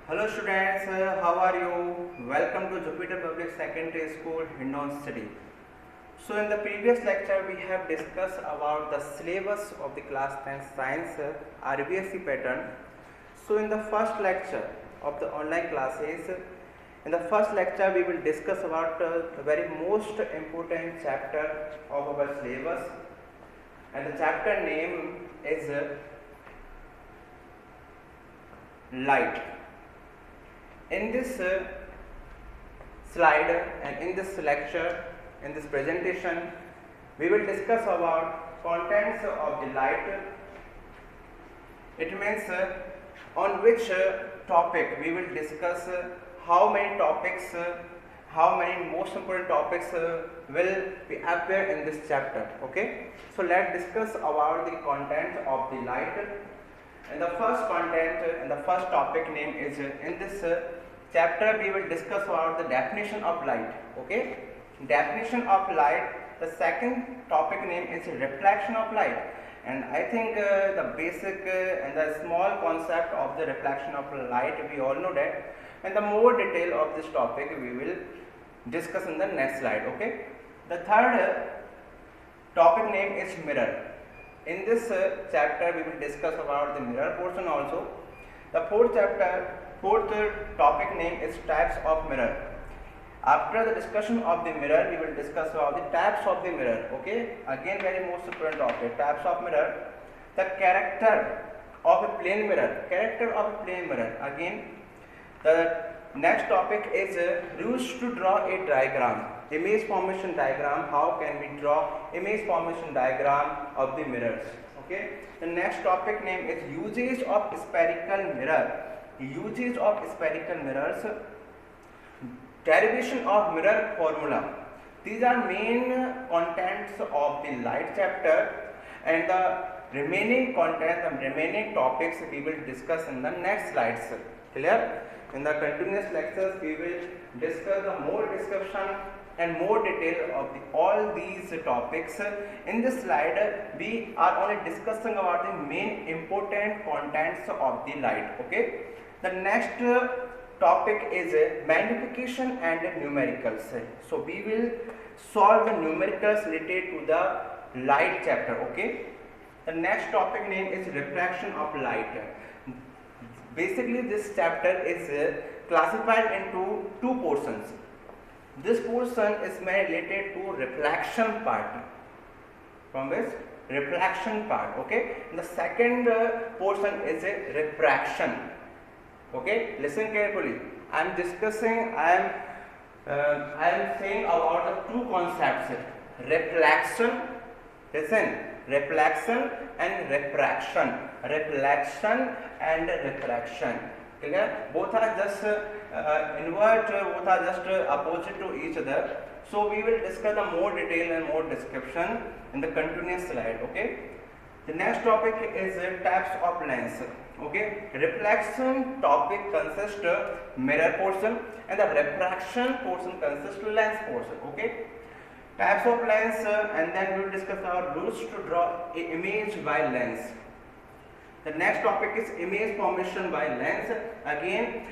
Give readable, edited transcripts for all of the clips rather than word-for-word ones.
Hello students, how are you? Welcome to Jupiter Public Secondary School, Hindon City. So in the previous lecture we have discussed about the syllabus of the class 10 science RBSc pattern. So in the first lecture of the online classes, in the first lecture we will discuss about the very most important chapter of our syllabus, and the chapter name is light. In this slide and in this lecture, in this presentation, we will discuss about contents of the light. It means on which topic we will discuss how many topics, how many most important topics will be appear in this chapter. Okay, so let's discuss about the content of the light. And the first content and the first topic name is in this chapter we will discuss about the definition of light. Okay, definition of light. The second topic name is reflection of light, and I think the basic and the small concept of the reflection of light we all know that, and the more detail of this topic we will discuss in the next slide. Okay, the third topic name is mirror. In this chapter we will discuss about the mirror portion also. The fourth topic name is types of mirror. After the discussion of the mirror, we will discuss about the types of the mirror. Okay, again very most important topic, types of mirror. The character of a plane mirror. Character of a plane mirror. Again, the next topic is used to draw a diagram. Image formation diagram. How can we draw image formation diagram of the mirrors? Okay. The next topic name is usage of spherical mirror. Usage of spherical mirrors. Derivation of mirror formula. These are main contents of the light chapter, and the remaining content, the remaining topics we will discuss in the next slides. Clear? In the continuous lectures we will discuss the more description and more detail of all these topics. In this slide we are only discussing about the main important contents of the light. Okay, the next topic is magnification and numericals. So we will solve the numericals related to the light chapter. Okay, the next topic name is refraction of light. Basically this chapter is classified into two portions. This portion is related to reflection part. From which? Reflection part. Okay, and the second portion is a refraction. Okay, listen carefully. I am discussing, I am saying about the two concepts, reflection, listen, reflection and refraction. Reflection and refraction. Clear? Both are just invert, both are just opposite to each other. So we will discuss the more detail and more description in the continuous slide. Okay. The next topic is types of lens. Okay, reflection topic consists mirror portion, and the refraction portion consists lens portion. Okay, types of lens, and then we will discuss our rules to draw an image by lens. The next topic is image formation by lens. Again,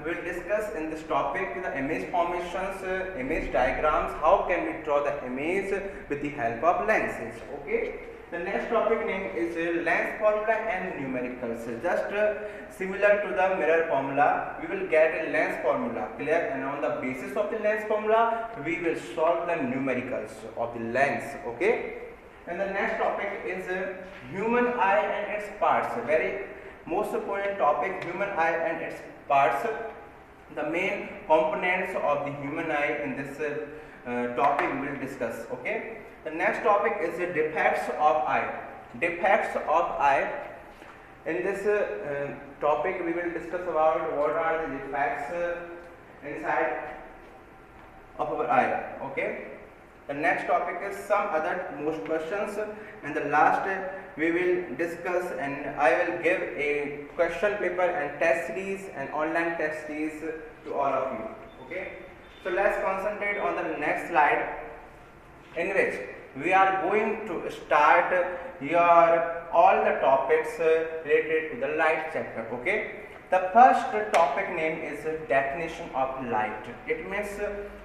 we will discuss in this topic the image formations, image diagrams. How can we draw the image with the help of lenses? Okay. The next topic name is lens formula and numericals. Just similar to the mirror formula, we will get a lens formula. Clear? And on the basis of the lens formula, we will solve the numericals of the lens. Okay. And the next topic is human eye and its parts. Very most important topic, human eye and its parts. The main components of the human eye in this topic we will discuss. Okay. The next topic is the defects of eye. Defects of eye. In this topic we will discuss about what are the defects inside of our eye. Okay. The next topic is some other most questions, and the last we will discuss, and I will give a question paper and test series and online test series to all of you. Okay. So let's concentrate on the next slide, in which we are going to start your all the topics related to the light chapter. Okay, the first topic name is definition of light. It means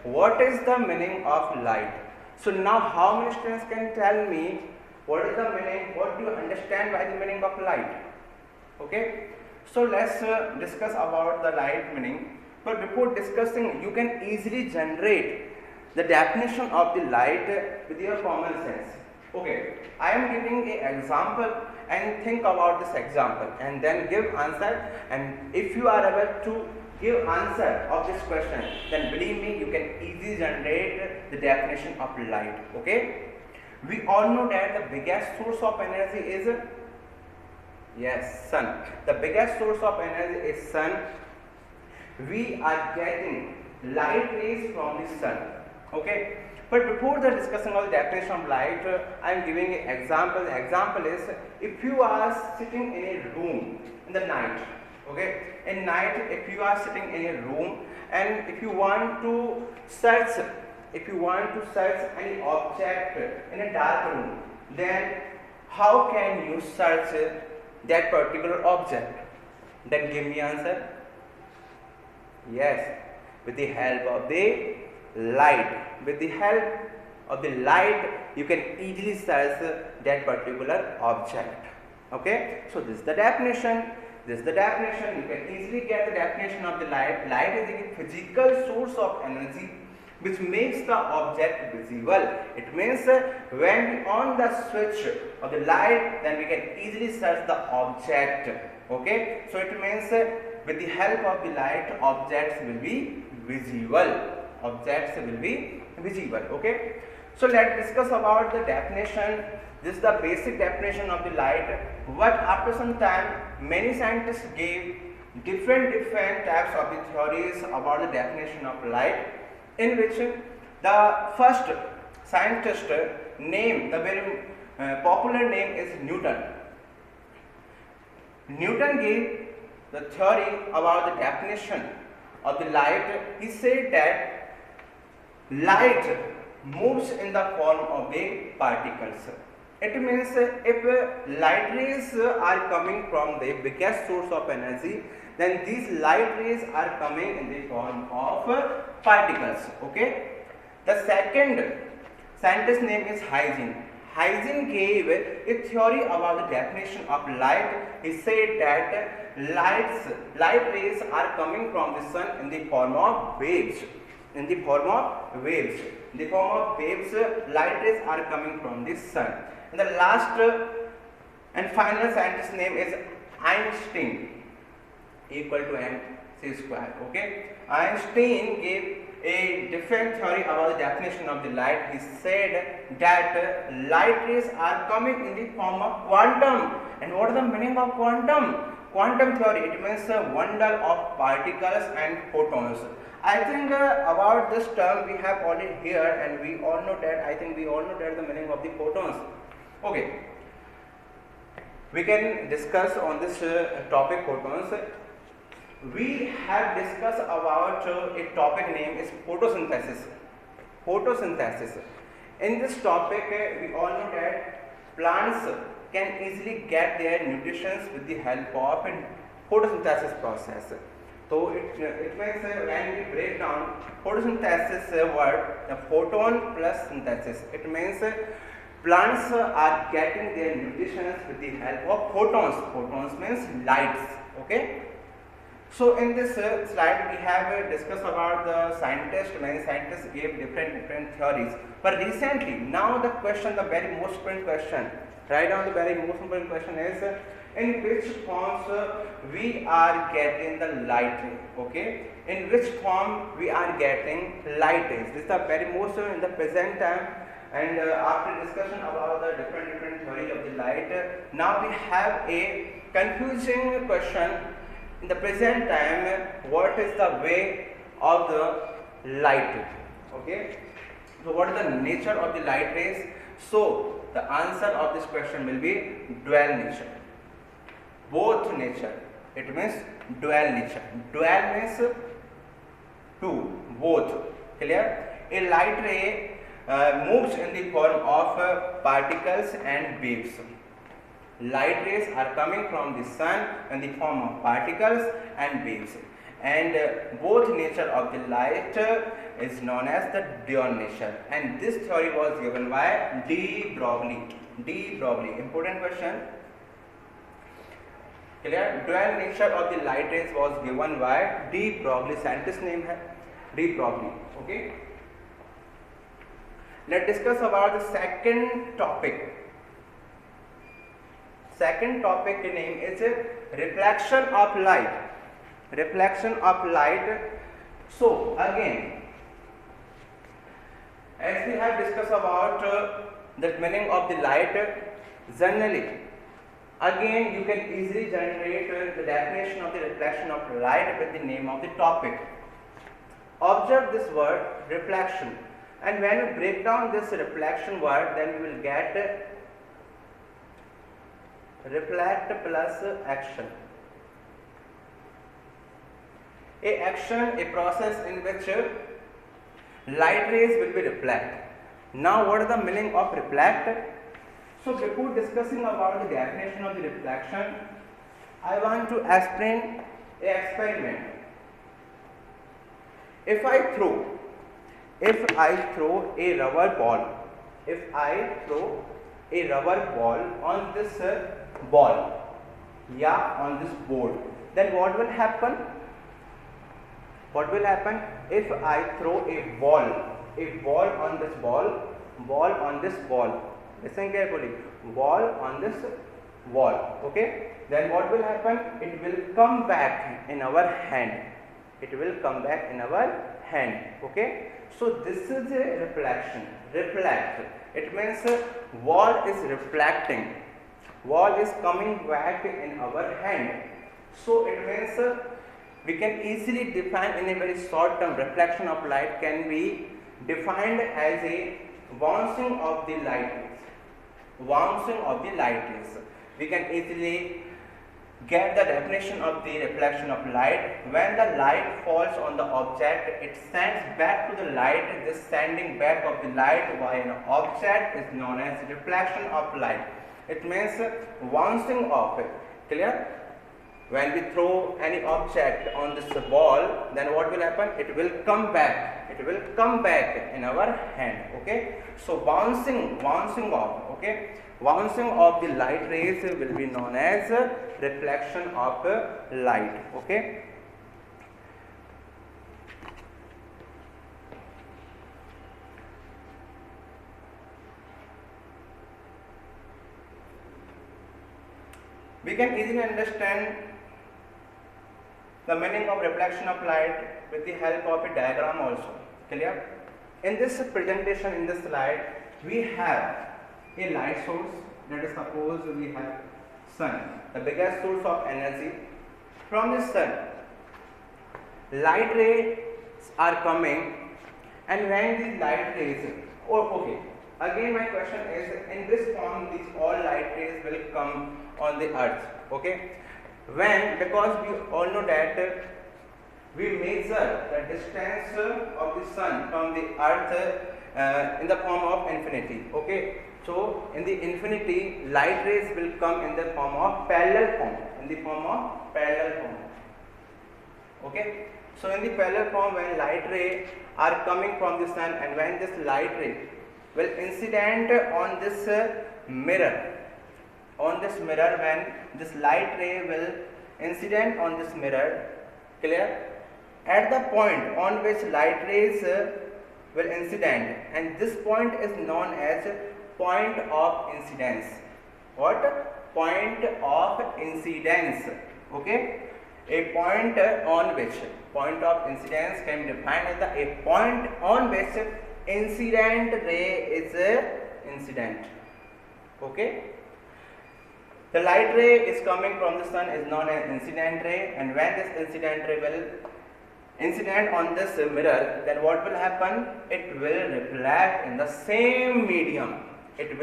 what is the meaning of light. So now how many students can tell me what is the meaning, what do you understand by the meaning of light? Okay, so let's discuss about the light meaning. But before discussing, you can easily generate the definition of the light with your common sense. Okay, I am giving an example and think about this example and then give answer, and if you are able to give answer of this question, then believe me, you can easily generate the definition of light. Okay, we all know that the biggest source of energy is yes, sun. The biggest source of energy is sun. We are getting light rays from the sun. Okay, but before the discussion of the definition of light, I am giving an example. The example is, if you are sitting in a room in the night, okay, in night, if you are sitting in a room and if you want to search any object in a dark room, then how can you search that particular object? Then give me answer. Yes, with the help of the light. With the help of the light, you can easily search that particular object. Okay, so this is the definition. You can easily get the definition of the light. Light is a physical source of energy which makes the object visible. It means when we on the switch of the light, then we can easily search the object. Okay, so it means with the help of the light, objects will be visible. Okay, so let's discuss about the definition. This is the basic definition of the light. But after some time, many scientists gave different types of the theories about the definition of light, in which the first scientist name, the very popular name is Newton. Newton gave the theory about the definition of the light. He said that light moves in the form of the particles. It means if light rays are coming from the biggest source of energy, then these light rays are coming in the form of particles. Okay. The second scientist name is Huygens. Huygens gave a theory about the definition of light. He said that light rays are coming from the sun in the form of waves. Light rays are coming from the sun. And the last and final scientist name is Einstein, equal to mc square. Okay, Einstein gave a different theory about the definition of the light. He said that light rays are coming in the form of quantum. And what is the meaning of quantum? Quantum theory, it means a bundle of particles and photons. I think about this term we have already here, and we all know that, the meaning of the photons. Okay, we can discuss on this topic photons. We have discussed about a topic name is photosynthesis. In this topic, we all know that plants can easily get their nutrition with the help of a photosynthesis process. So it means when we break down photosynthesis word, the photon plus synthesis, it means plants are getting their nutrition with the help of photons. Photons means lights. Okay. So in this slide we have discussed about the scientists. Many scientists gave different theories. But recently, now the question, the very most important question, right now the very most important question is, in which forms we are getting the light ray. Okay, in which form we are getting light rays. This is the very most in the present time. And after discussion about the different theory of the light, now we have a confusing question in the present time. What is the way of the light? Okay, so what is the nature of the light rays? So the answer of this question will be dual nature. Both nature. It means dual nature. Dual means two, both. Clear? A light ray moves in the form of particles and waves. light rays are coming from the sun in the form of particles and waves, and both nature of the light is known as the dual nature, and this theory was given by de Broglie. De Broglie, important question. Clear? Dual nature of the light rays was given by de Broglie. Scientist name है de Broglie. Okay. Let's discuss about the second topic. Second topic name is reflection of light. Reflection of light. So again, as we have discussed about the meaning of the light, generally, again you can easily generate the definition of the reflection of light with the name of the topic. Observe this word reflection, and when you break down this reflection word, then you will get reflect plus action. A action, a process in which light rays will be reflected. Now what is the meaning of reflect? So before discussing about the definition of the reflection, I want to explain a experiment. If I throw a rubber ball on this ball, yeah, on this board, then what will happen? What will happen if I throw a ball on this ball? Listen carefully. Ball on this wall. Okay. Then what will happen? It will come back in our hand. Okay. So this is a reflection. Reflect. It means wall is reflecting. Wall is coming back in our hand. So it means we can easily define in a very short term. Reflection of light can be defined as a bouncing of the light rays. We can easily get the definition of the reflection of light. When the light falls on the object, it sends back to the light. This sending back of the light by an object is known as reflection of light. It means bouncing off it. Clear? When we throw any object on this ball, then what will happen? It will come back in our hand. Okay. So bouncing off. Okay. Bouncing of the light rays will be known as reflection of light. Okay. We can easily understand the meaning of reflection of light with the help of a diagram also. Clear? In this presentation, in this slide, we have a light source. Let us suppose we have sun, the biggest source of energy. From the sun, light rays are coming, and when these light rays, okay. Again, my question is, in this form, these all light rays will come on the earth. Okay. When, because we all know that we measure the distance of the sun from the earth in the form of infinity. Okay. So in the infinity, light rays will come in the form of parallel form. Okay. So in the parallel form, when light rays are coming from the sun, and when this light ray will incident on this mirror, when this light ray will incident on this mirror, clear, at the point on which light rays will incident, and this point is known as point of incidence. What? Point of incidence. Okay. A point on which point of incidence can be defined as a point on which incident ray is incident. Okay. The light ray is coming from the sun is known as incident ray, and when this incident ray will incident on this mirror, then what will happen? It will reflect in the same medium. It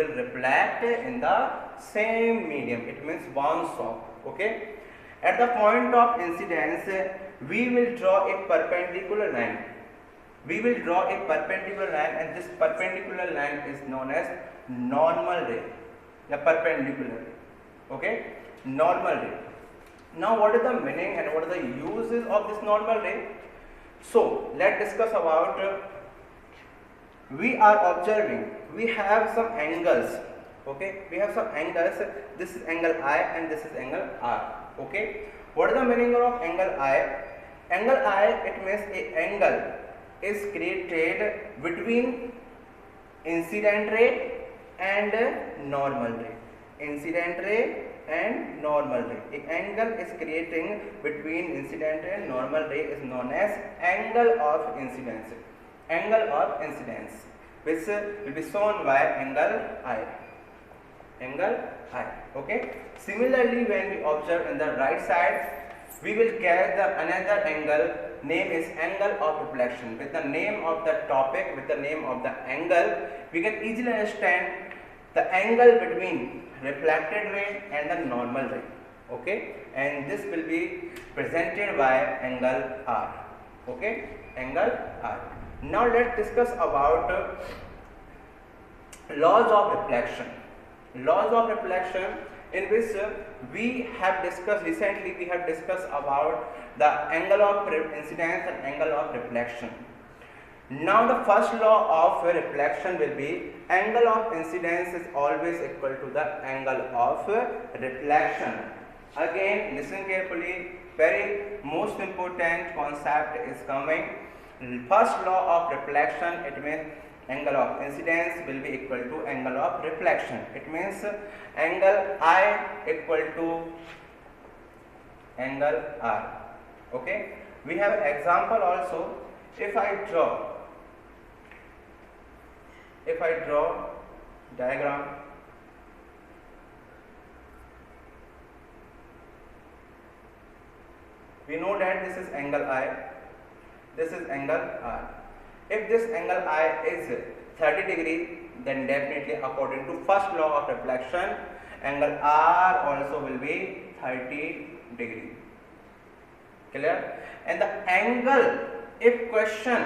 means bounce off. Okay. At the point of incidence, we will draw a perpendicular line. And this perpendicular line is known as normal ray. The perpendicular. Okay, normal ray. Now what is the meaning and what are the uses of this normal ray? So let's discuss about we are observing, we have some angles. Okay, we have some angles. This is angle I and this is angle R. Okay, what is the meaning of angle I? Angle I, it means a angle is created between incident ray and normal ray. Incident ray and normal ray. A angle is creating between incident ray and normal ray is known as angle of incidence. Angle of incidence, which will be shown by angle I. Angle I. Okay. Similarly, when we observe in the right side, we will get the another angle. Name is angle of reflection. With the name of the topic, with the name of the angle, we can easily understand the angle between reflected ray and the normal ray. Okay, and this will be presented by angle R. Okay, angle R. Now let's discuss about laws of reflection. Laws of reflection, in which we have discussed recently, we have discussed about the angle of incidence and angle of reflection. Now the first law of reflection will be angle of incidence is always equal to the angle of reflection. Again, listen carefully, very most important concept is coming. First law of reflection, it means angle of incidence will be equal to angle of reflection. It means angle I equal to angle R. Okay, we have example also. If I draw diagram, we know that this is angle I, this is angle R. If this angle I is 30 degree, then definitely according to first law of reflection, angle R also will be 30 degree. Clear? And the angle, if question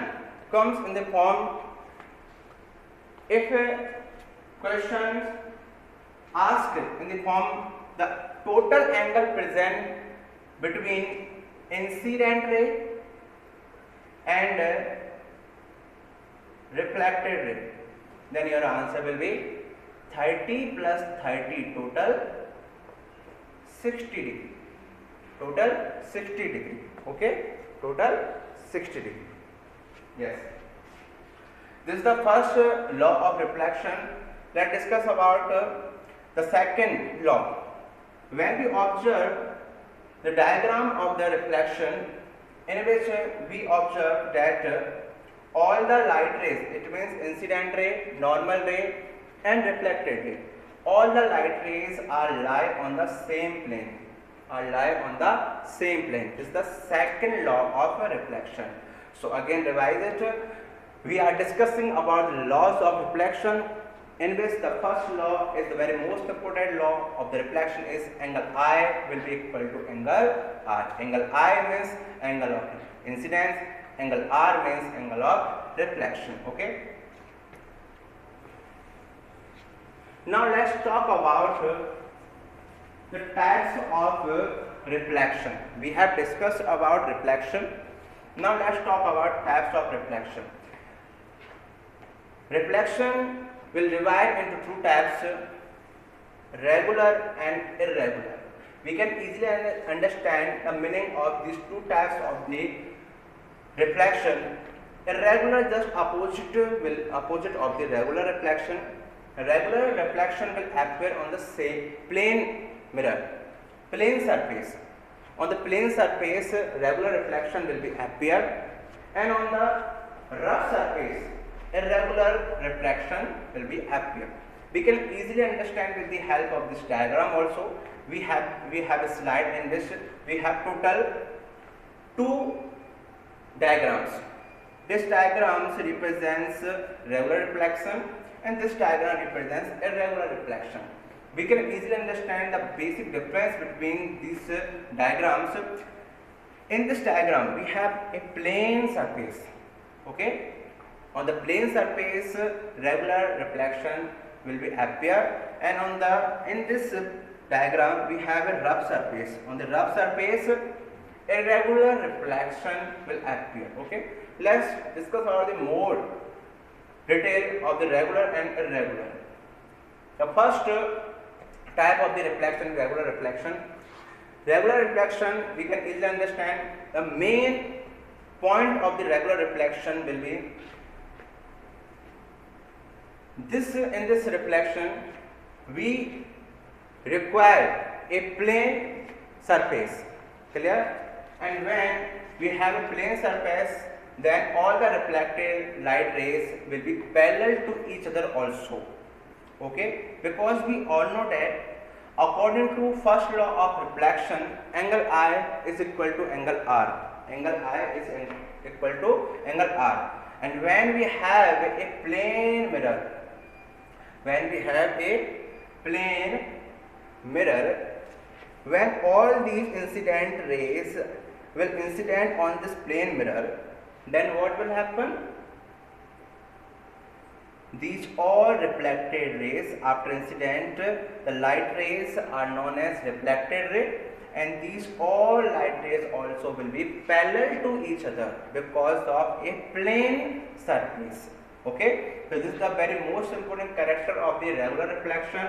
comes in the form, if a question asked in the form the total angle present between incident ray and reflected ray, then your answer will be 30 plus 30 total 60 degree. Total 60 degree. Okay, total 60 degree. Yes, this is the first law of reflection. Let's discuss about the second law. When we observe the diagram of the reflection, in which we observe that all the light rays, it means incident ray, normal ray and reflected ray, all the light rays are lie on the same plane. This is the second law of reflection. So again revise it. We are discussing about the laws of reflection, in which the first law is the very most important law of the reflection is angle I will be equal to angle R. Angle I means angle of incidence, angle R means angle of reflection. Okay. Now let's talk about the types of reflection. We have discussed about reflection. Now let's talk about types of reflection. Reflection will divide into two types, regular and irregular. We can easily understand the meaning of these two types of the reflection. Irregular just opposite of the regular reflection. Regular reflection will appear on the same plane mirror, plane surface. On the plane surface, regular reflection will be appear, and on the rough surface, irregular reflection will be appear. We can easily understand with the help of this diagram also. We have a slide in which we have total two diagrams. This diagram represents regular reflection and this diagram represents irregular reflection. We can easily understand the basic difference between these diagrams. In this diagram, we have a plane surface. Okay, on the plane surface, regular reflection will be appear, and on the in this diagram, we have a rough surface. On the rough surface, irregular reflection will appear. Okay, let's discuss about the more detail of the regular and irregular. The first type of the reflection, regular reflection. Regular reflection, we can easily understand the main point of the regular reflection will be this. In this reflection, we require a plane surface. Clear? And when we have a plane surface, then all the reflected light rays will be parallel to each other also. Okay, because we all know that according to first law of reflection, angle I is equal to angle R. Angle I is equal to angle R. And when we have a plane mirror, when all these incident rays will incident on this plane mirror, then what will happen? These all reflected rays after incident, the light rays are known as reflected ray, and these all light rays also will be parallel to each other because of a plane surface. Okay, so this is the very most important character of the regular reflection.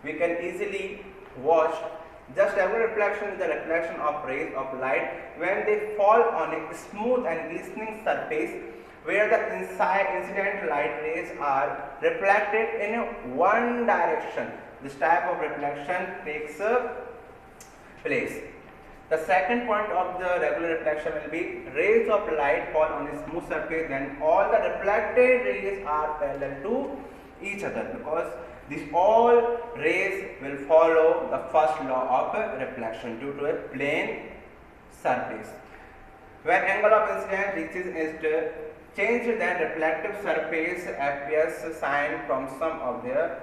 We can easily watch just regular reflection is the reflection of rays of light when they fall on a smooth and glistening surface where the incident light rays are reflected in one direction. This type of reflection takes place. The second point of the regular reflection will be rays of light fall on a smooth surface, then all the reflected rays are parallel to each other because these all rays will follow the first law of reflection due to a plane surface. When angle of incidence reaches its change, then reflective surface appears sine from some of their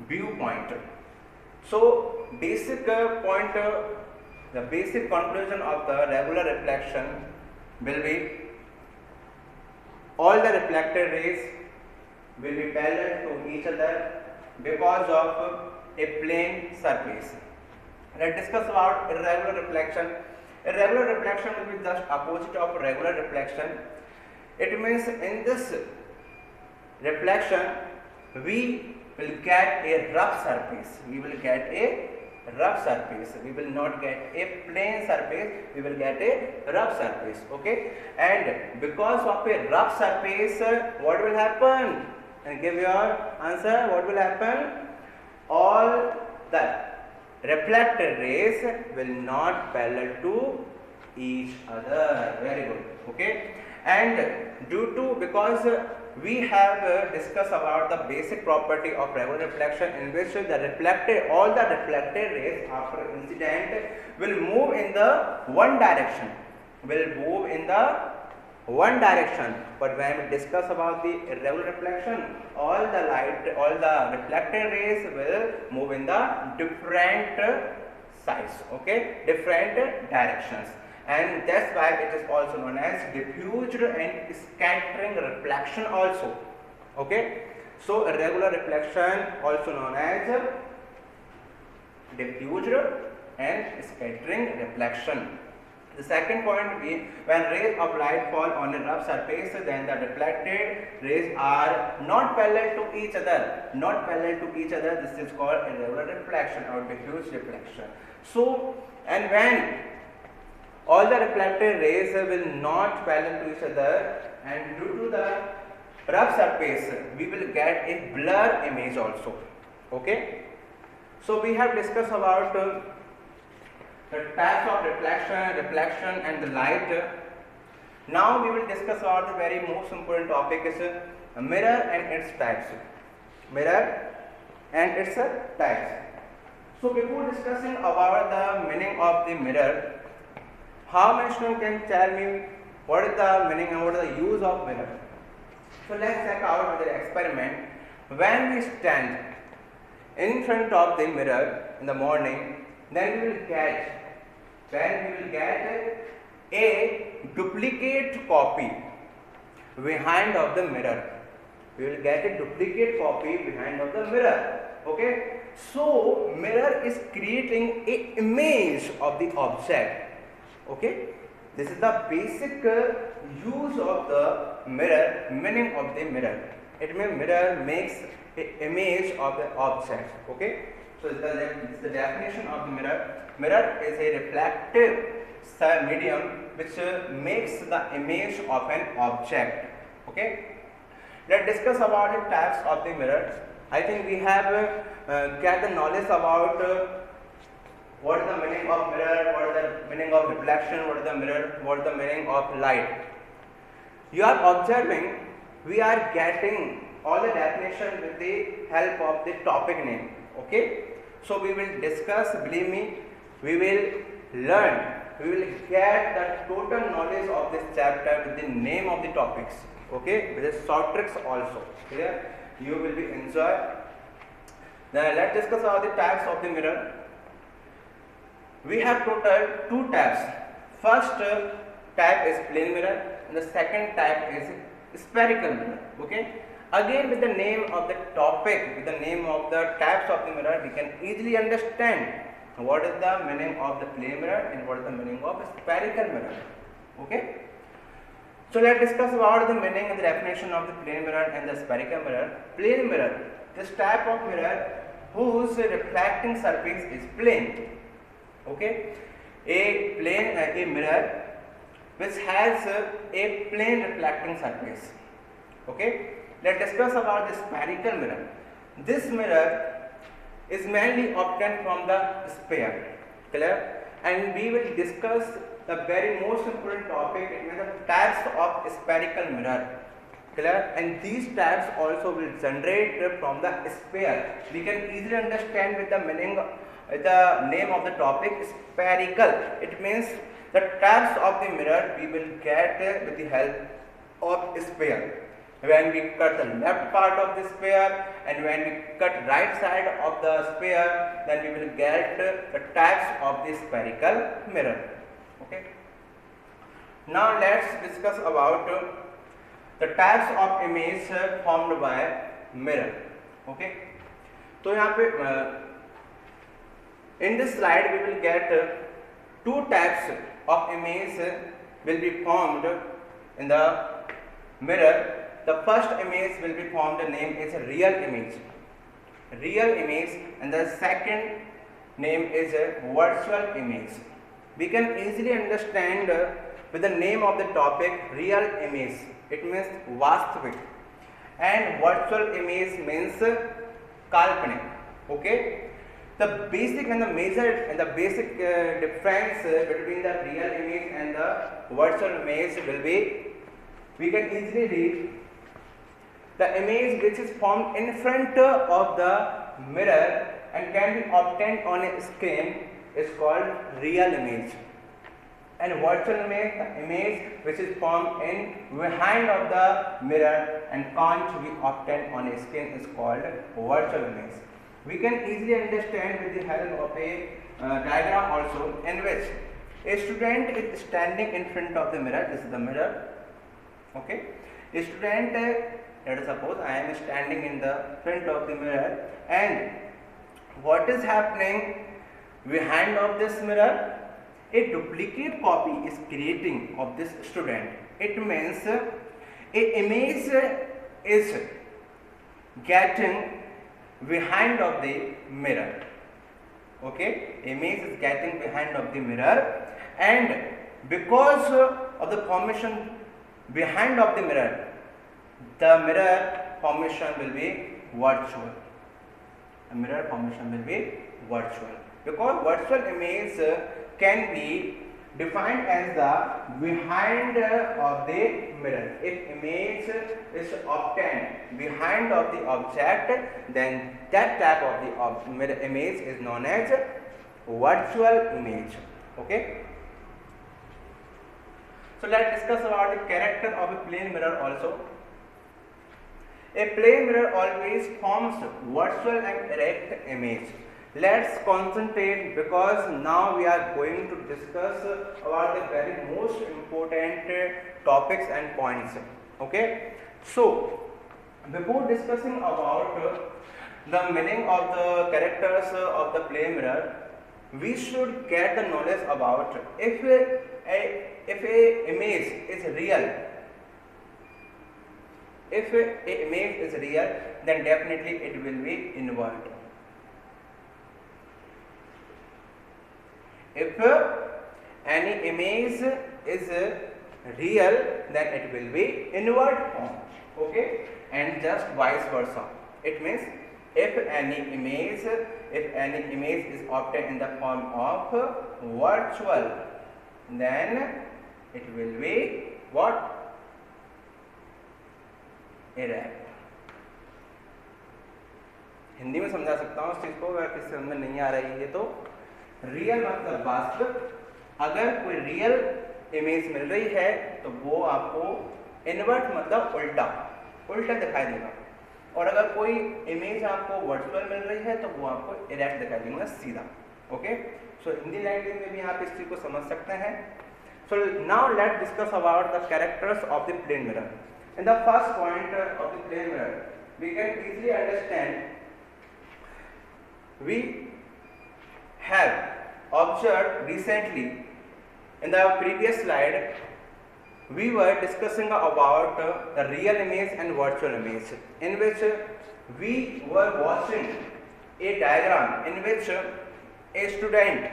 viewpoint. So basic point, the basic conclusion of the regular reflection will be all the reflected rays will be parallel to each other because of a plane surface. Let's discuss about irregular reflection. Irregular reflection will be just opposite of regular reflection. It means in this reflection we will get a rough surface. We will get a rough surface. We will not get a plane surface. We will get a rough surface. Okay. And because of a rough surface, what will happen? And give your answer. What will happen? All the reflected rays will not parallel to each other. Very good. Okay. And because we have discussed about the basic property of regular reflection, in which all the reflected rays after incident will move in the one direction. But when we discuss about the irregular reflection, all the reflected rays will move in the different sides. Okay, different directions. And that's why it is also known as diffused and scattering reflection also. Okay, so irregular reflection also known as diffused and scattering reflection. The second point will be when rays of light fall on a rough surface, then the reflected rays are not parallel to each other. This is called irregular reflection or diffuse reflection. So, and when all the reflected rays will not parallel to each other, and due to the rough surface we will get a blur image also. Okay, so we have discussed about the types of reflection and the light. Now we will discuss about the very most important topic is mirror and its types. So before discussing about the meaning of the mirror, how many students can tell me what is the meaning and what is the use of mirror? So let's check out the experiment. When we stand in front of the mirror in the morning, then we will get a duplicate copy behind of the mirror. We will get a duplicate copy behind of the mirror. Okay. So mirror is creating a image of the object. Okay, this is the basic use of the mirror, meaning of the mirror. It means mirror makes an image of the object. Okay, so this is the definition of the mirror. Mirror is a reflective medium which makes the image of an object. Okay, let's discuss about the types of the mirror. I think we have get the knowledge about what is the meaning of mirror, what is the meaning of reflection, what is the mirror, what is the meaning of light. You are observing, we are getting all the definition with the help of the topic name. Okay, so we will discuss, believe me, we will learn, we will get the total knowledge of this chapter with the name of the topics. Okay, with the short tricks also. Clear? You will be enjoy. Now let's discuss about the types of the mirror. We have total two types. First type is plane mirror and the second type is spherical mirror. Okay, again with the name of the topic, with the name of the types of the mirror, we can easily understand what is the meaning of the plane mirror and what is the meaning of spherical mirror. Okay, so let's discuss about the meaning and the definition of the plane mirror and the spherical mirror. Plane mirror, this type of mirror whose reflecting surface is plane. Okay, a mirror which has a plane reflecting surface. Okay, let's discuss about the spherical mirror. This mirror is mainly obtained from the sphere. Clear? And we will discuss the very most important topic, it means the types of spherical mirror. Clear? And these types also will generate from the sphere. We can easily understand with the meaning, the name of the topic, spherical. It means the types of the mirror we will get with the help of sphere. When we cut the left part of the sphere and when we cut right side of the sphere, then we will get the types of the spherical mirror. Okay. Now let's discuss about the types of image formed by mirror. Okay. तो यहाँ पे in this slide we will get two types of image will be formed in the mirror. The first image will be formed, the name is a real image, and the second name is a virtual image. We can easily understand with the name of the topic, real image, it means vastvik, and virtual image means kalpanik. Okay, the basic and the major and the basic difference between the real image and the virtual image will be, we can easily read, the image which is formed in front of the mirror and can be obtained on a screen is called real image, and virtual image, the image which is formed in behind of the mirror and can't be obtained on a screen is called virtual image. We can easily understand with the help of a diagram also, in which a student is standing in front of the mirror. This is the mirror. Okay, a student, let us suppose I am standing in the front of the mirror, and what is happening behind of this mirror? A duplicate copy is creating of this student. It means a image is getting behind of the mirror. Okay, image is getting behind of the mirror, and because of the formation behind of the mirror formation will be virtual. The mirror formation will be virtual, because virtual image can be defined as the behind of the mirror. If image is obtained behind of the object, then that type of the mirror image is known as virtual image. Okay. So let's discuss about the character of a plane mirror also. A plane mirror always forms virtual and erect image. Let's concentrate, because now we are going to discuss about the very most important topics and points. Okay. So before discussing about the meaning of the characters of the plane mirror, we should get the knowledge about if a image is real. If a image is real, then definitely it will be invert. If any image is real, then it will be invert form. Okay, and just vice versa. It means if any image is obtained in the form of virtual, then it will be what? Erect. Hindi में समझा सकता हूँ इस चीज को, अगर किसी समझ में नहीं आ रही है तो रियल मतलब वास्तविक. अगर कोई रियल इमेज मिल रही है तो वो आपको इन्वर्ट मतलब उल्टा दिखाई देगा, और अगर कोई इमेज आपको वर्चुअल मिल रही है तो वो आपको इरेक्ट दिखाई देगा, सीधा. ओके, सो हिंदी लैंग्वेज में भी आप इस चीज को समझ सकते हैं. So now let's discuss about the characters of the plane mirror. In the first point of the plane mirror, we can easily understand. We have observed recently in the previous slide, we were discussing about the real image and virtual image, in which we were watching a diagram in which a student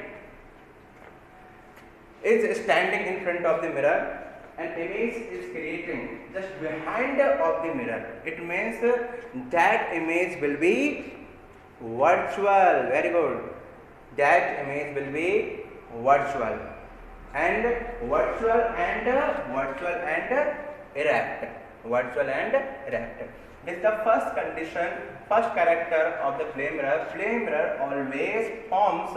is standing in front of the mirror. An image is creating just behind of the mirror. It means that image will be virtual. Very good. That image will be virtual and erect. Virtual and erect. This is the first condition, first character of the plane mirror. Plane mirror always forms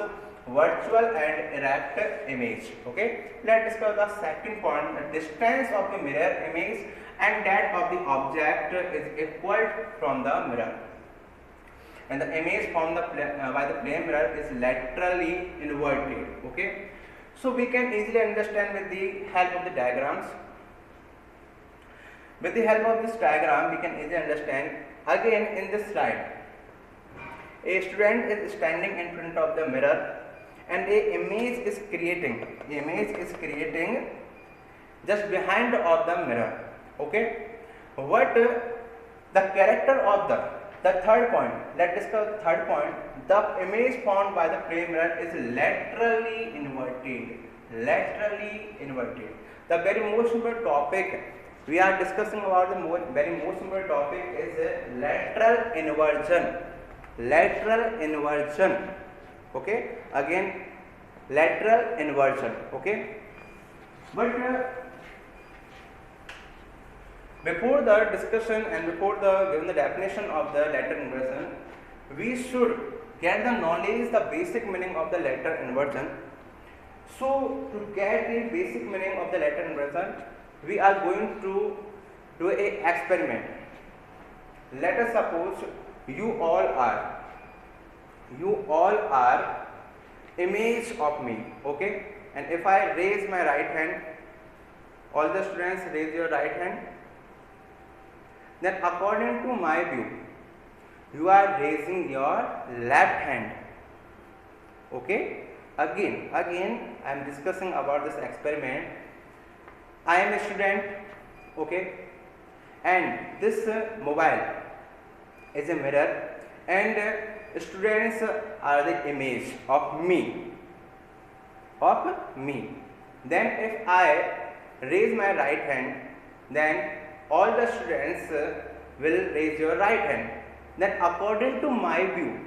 virtual and erect image. Okay, let's discuss the second point. The distance of the mirror image and that of the object is equal from the mirror, and the image formed by the plane mirror is laterally inverted. Okay, so we can easily understand with the help of the diagrams. With the help of this diagram, we can easily understand. Again, in this slide, a student is standing in front of the mirror and a image is creating just behind of the mirror. Okay, what the character of the third point, let's discuss the third point. The image formed by the plane mirror is laterally inverted. The very most important topic we are discussing about, the very most important topic is lateral inversion. Okay, again lateral inversion. Okay, but before the discussion and before the given the definition of the lateral inversion, we should get the knowledge, the basic meaning of the lateral inversion. So to get the basic meaning of the lateral inversion, we are going to do a experiment. Let us suppose you all are image of me. Okay, and if I raise my right hand, all the students raise your right hand, then according to my view, you are raising your left hand. Okay, again I am discussing about this experiment. I am a student. Okay, and this mobile is a mirror, and students are the image of me. Then if I raise my right hand, then all the students will raise your right hand. Then according to my view,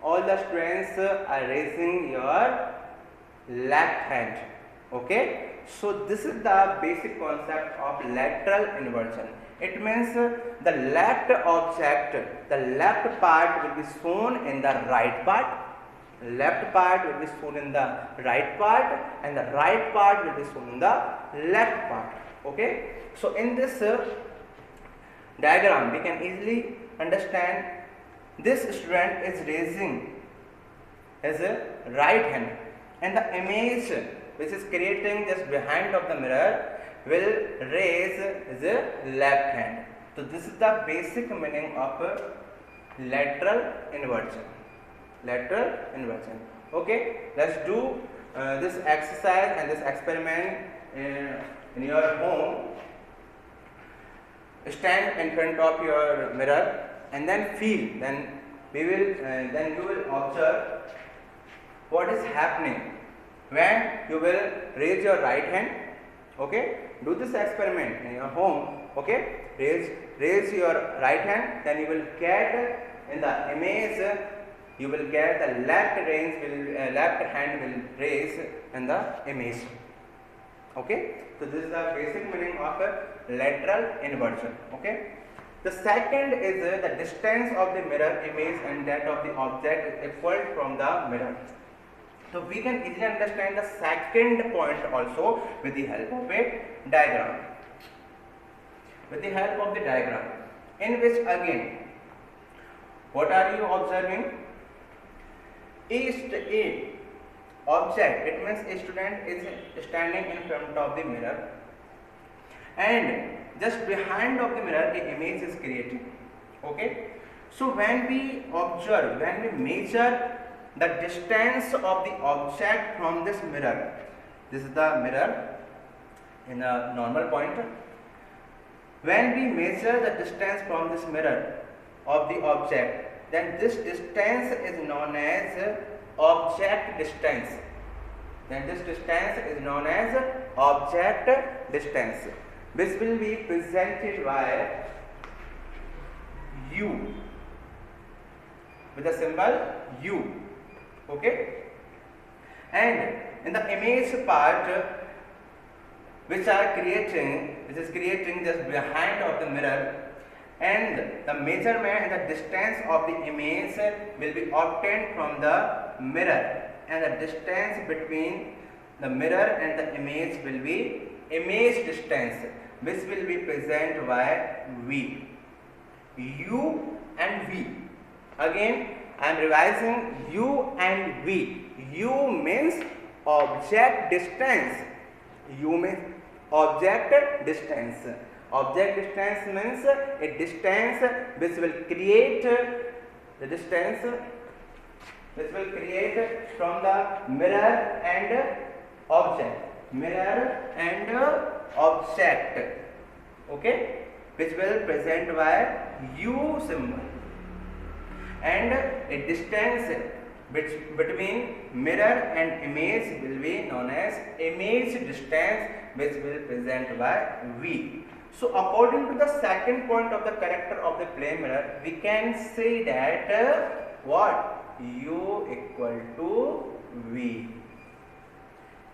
all the students are raising your left hand. Okay, so this is the basic concept of lateral inversion. It means the left object, the left part will be shown in the right part, and the right part will be shown in the left part. Okay, so in this diagram we can easily understand this student is raising his right hand, and the image which is creating just behind of the mirror will raise his left hand. So this is the basic meaning of lateral inversion. Lateral inversion. Okay, let's do this exercise and this experiment in your home. Stand in front of your mirror and then feel. Then you will observe what is happening when you will raise your right hand. Okay, do this experiment in your home. Okay, raise your right hand, then you will get in the image, you will get the left hand will raise in the image. Okay, so this is the basic meaning of lateral inversion. Okay, the second is the distance of the mirror image and that of the object is equal from the mirror. So we can easily understand the second point also with the help of a diagram. With the help of the diagram, in which again, what are you observing? A object, it means a student is standing in front of the mirror, and just behind of the mirror the image is created. Okay, so when we observe, when we measure the distance of the object from this mirror, this is the mirror in a normal point. When we measure the distance from this mirror of the object, then this distance is known as object distance. Then this distance is known as object distance, which will be presented by U, with the symbol U. Okay, and in the image part, which is creating just behind of the mirror, and the measurement and the distance of the image will be obtained from the mirror, and the distance between the mirror and the image will be image distance, which will be presented by V. U and V. Again, I am revising U and V. U means object distance. U means object distance. Object distance means a distance which will create the distance which will create from the mirror and object. Mirror and object. Okay, which will present by U symbol. And a distance between mirror and image will be known as image distance, which will present by V. So according to the second point of the character of the plane mirror, we can say that what? U equal to V.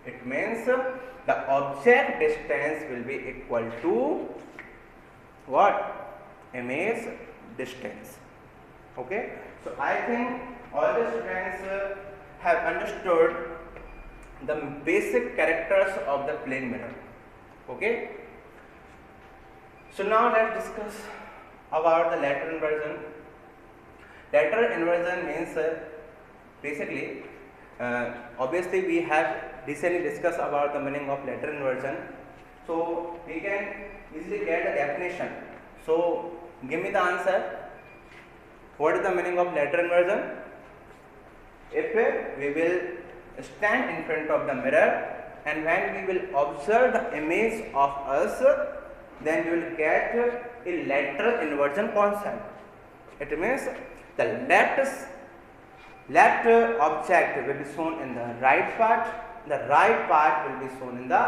It means the object distance will be equal to what? Image distance. Okay, so I think all the students have understood the basic characters of the plane mirror. Okay, so now let's discuss about the lateral inversion. Lateral inversion means basically, obviously we have recently discussed about the meaning of lateral inversion, so we can easily get a definition. So give me the answer. What is the meaning of lateral inversion? If we will stand in front of the mirror and when we will observe the image of us, then we will get a lateral inversion concept. It means the left object will be shown in the right part, the right part will be shown in the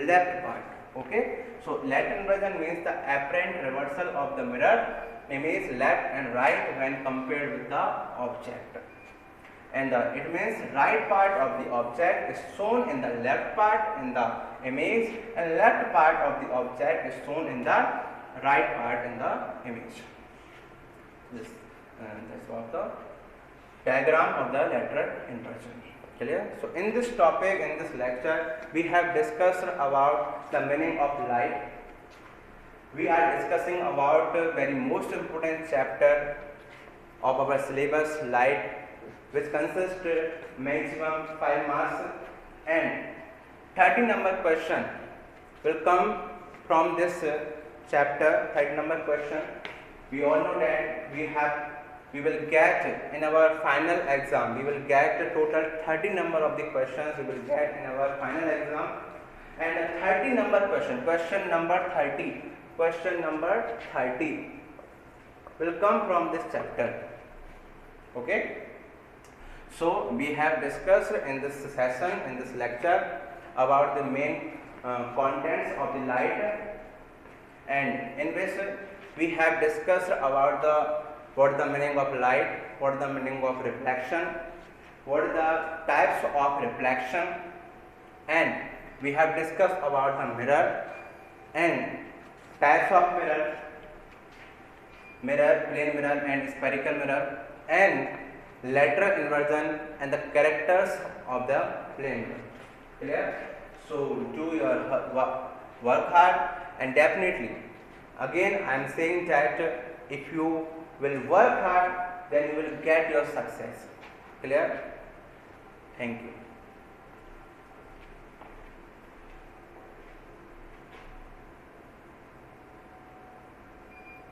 left part. Okay, so lateral inversion means the apparent reversal of the mirror image left and right when compared with the object, and it means right part of the object is shown in the left part in the image, and left part of the object is shown in the right part in the image. This was the diagram of the lateral inversion. Clear? So in this topic, in this lecture, we have discussed about the meaning of light. We are discussing about the very most important chapter of our syllabus, light, which consists maximum 5 marks, and 30 number question will come from this chapter, 30 number question. We all know that we will get in our final exam, we will get a total 30 number of the questions we will get in our final exam, and a 30 number question number 30 will come from this chapter. Okay, so we have discussed in this session, in this lecture, about the main contents of the light, and in which we have discussed about what is the meaning of light, what is the meaning of reflection, what are the types of reflection, and we have discussed about the mirror and types of mirror, plane mirror and spherical mirror, and lateral inversion and the characters of the plane mirror. Clear? So do your work hard, and definitely again I am saying that if you will work hard, then you will get your success. Clear? Thank you.